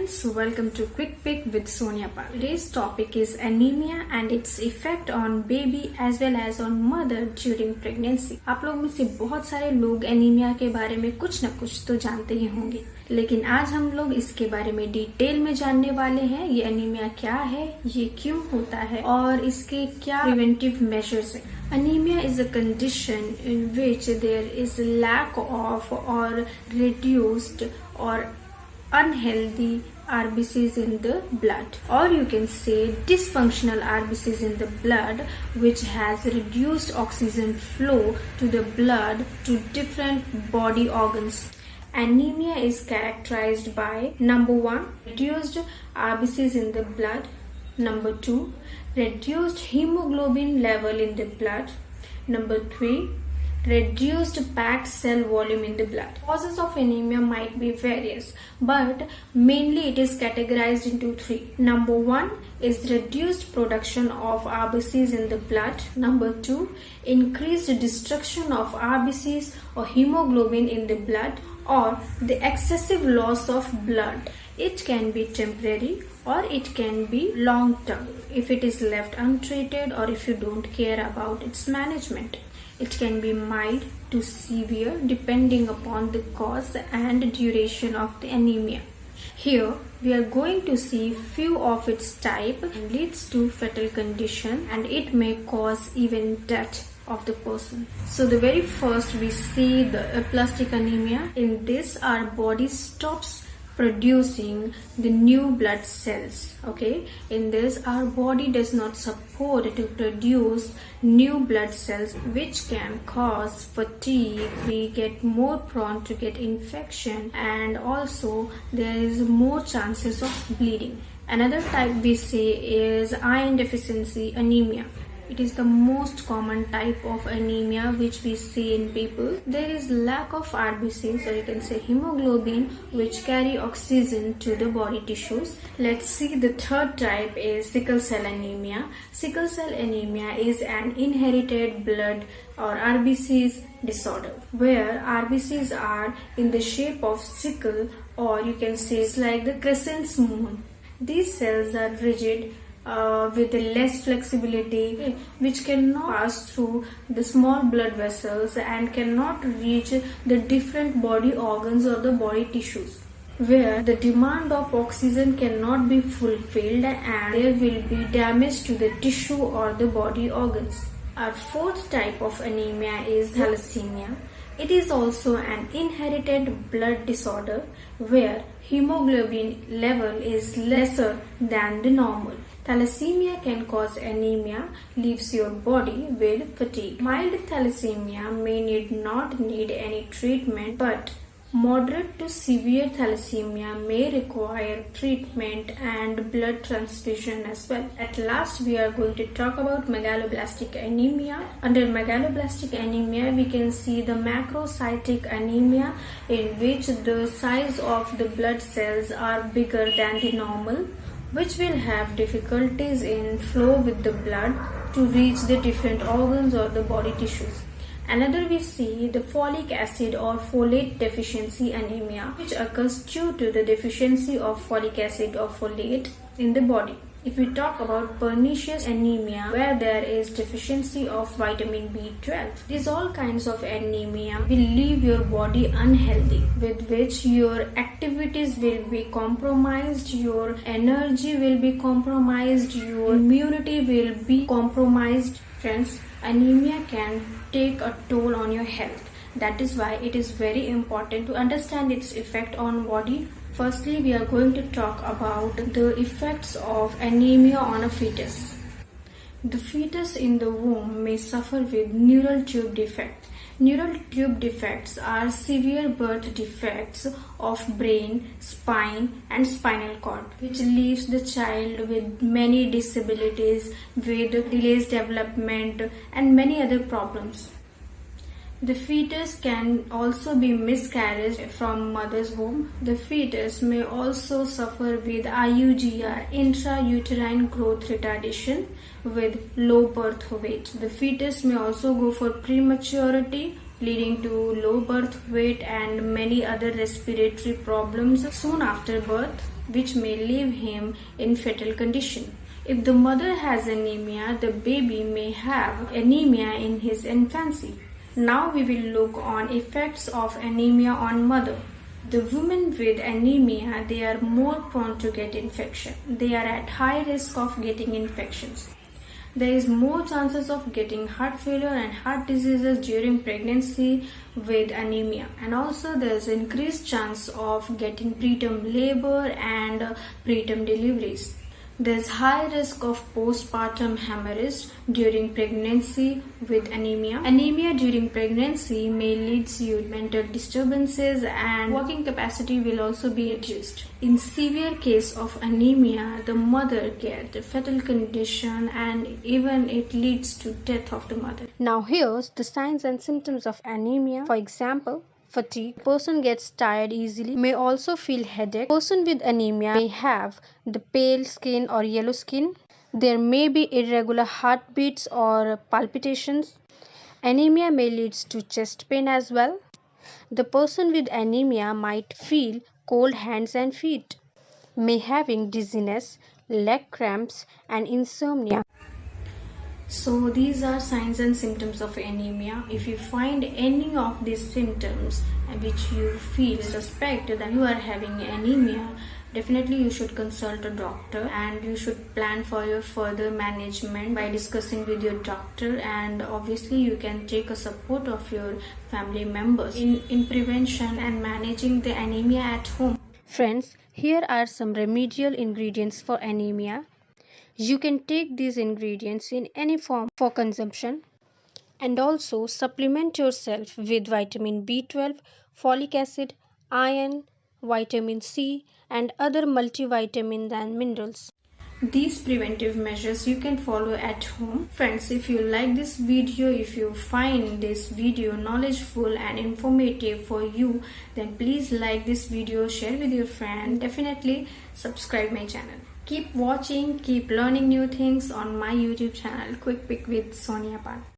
friends, welcome to Quick Pick with Sonia Pal. Today's topic is anemia and its effect on baby as well as on mother during pregnancy. आप लोग में से बहुत सारे लोग anaemia के बारे में कुछ न कुछ तो जानते ही होंगे, लेकिन आज हम लोग इसके बारे में डिटेल में जानने वाले हैं। ये एनीमिया क्या है, ये क्यों होता है और इसके क्या प्रिवेंटिव मेजर्स हैं। Anemia is a condition in which there is lack of or reduced or unhealthy RBCs in the blood, or you can say dysfunctional RBCs in the blood, which has reduced oxygen flow to the blood to different body organs. Anemia is characterized by number 1, reduced RBCs in the blood, number 2, reduced hemoglobin level in the blood, number 3, reduced packed cell volume in the blood. Causes of anemia might be various, but mainly it is categorized into 3. Number 1 is reduced production of RBCs in the blood. Number 2, increased destruction of RBCs or hemoglobin in the blood, or the excessive loss of blood. It can be temporary or it can be long term if it is left untreated or if you don't care about its management. It can be mild to severe depending upon the cause and duration of the anemia. Here we are going to see few of its type and leads to fatal condition, and it may cause even death of the person. So the very first we see the aplastic anemia. In this our body stops producing the new blood cells. Okay, in this our body does not support to produce new blood cells, which can cause fatigue. We get more prone to get infection, and also there is more chances of bleeding. Another type we say is iron deficiency anemia. It is the most common type of anemia which we see in people. There is lack of RBCs, or you can say hemoglobin, which carry oxygen to the body tissues. Let's see, the third type is sickle cell anemia. Sickle cell anemia is an inherited blood or RBCs disorder, where RBCs are in the shape of sickle, or you can say it's like the crescent moon. These cells are rigid, with less flexibility, which cannot pass through the small blood vessels and cannot reach the different body organs or the body tissues, where the demand of oxygen cannot be fulfilled and there will be damage to the tissue or the body organs. Our fourth type of anemia is thalassemia. It is also an inherited blood disorder where hemoglobin level is lesser than the normal. Thalassemia can cause anemia, leaves your body with fatigue. Mild thalassemia may not need any treatment, but moderate to severe thalassemia may require treatment and blood transfusion as well. At last, we are going to talk about megaloblastic anemia. Under megaloblastic anemia, we can see the macrocytic anemia, in which the size of the blood cells are bigger than the normal, which will have difficulties in flow with the blood to reach the different organs or the body tissues. Another we see the folic acid or folate deficiency anemia, which occurs due to the deficiency of folic acid or folate in the body. If we talk about pernicious anemia, where there is deficiency of vitamin B12, these all kinds of anemia will leave your body unhealthy, with which your activities will be compromised, your energy will be compromised, your immunity will be compromised. Friends, anemia can take a toll on your health. That is why it is very important to understand its effect on body. Firstly, we are going to talk about the effects of anemia on a fetus. The fetus in the womb may suffer with neural tube defect. Neural tube defects are severe birth defects of brain, spine and spinal cord, which leaves the child with many disabilities, with delays development and many other problems. The fetus can also be miscarried from mother's womb. The fetus may also suffer with IUGR, intrauterine growth retardation, with low birth weight. The fetus may also go for prematurity leading to low birth weight and many other respiratory problems soon after birth, which may leave him in fetal condition. If the mother has anemia, the baby may have anemia in his infancy. Now we will look on effects of anemia on mother. The women with anemia, they are more prone to get infection. They are at high risk of getting infections. There is more chances of getting heart failure and heart diseases during pregnancy with anemia, and also there is increased chance of getting preterm labor and preterm deliveries. There is high risk of postpartum hemorrhage during pregnancy with anemia. Anemia during pregnancy may lead to mental disturbances and working capacity will also be reduced. In severe case of anemia, the mother gets fetal condition and even it leads to death of the mother. Now here's the signs and symptoms of anemia. For example, fatigue. Person gets tired easily, may also feel headache. Person with anemia may have the pale skin or yellow skin. There may be irregular heartbeats or palpitations. Anemia may lead to chest pain as well. The person with anemia might feel cold hands and feet, may having dizziness, leg cramps and insomnia. So these are signs and symptoms of anemia. If you find any of these symptoms which you feel suspect that you are having anemia, definitely you should consult a doctor and you should plan for your further management by discussing with your doctor, and obviously you can take a support of your family members in prevention and managing the anemia at home. Friends, here are some remedial ingredients for anemia. You can take these ingredients in any form for consumption and also supplement yourself with vitamin B12, folic acid, iron, vitamin C and other multivitamins and minerals. These preventive measures you can follow at home. Friends, if you like this video, if you find this video knowledgeful and informative for you, then please like this video, share with your friend, definitely subscribe my channel. Keep watching, keep learning new things on my YouTube channel, Quick Pick with Sonia Pal.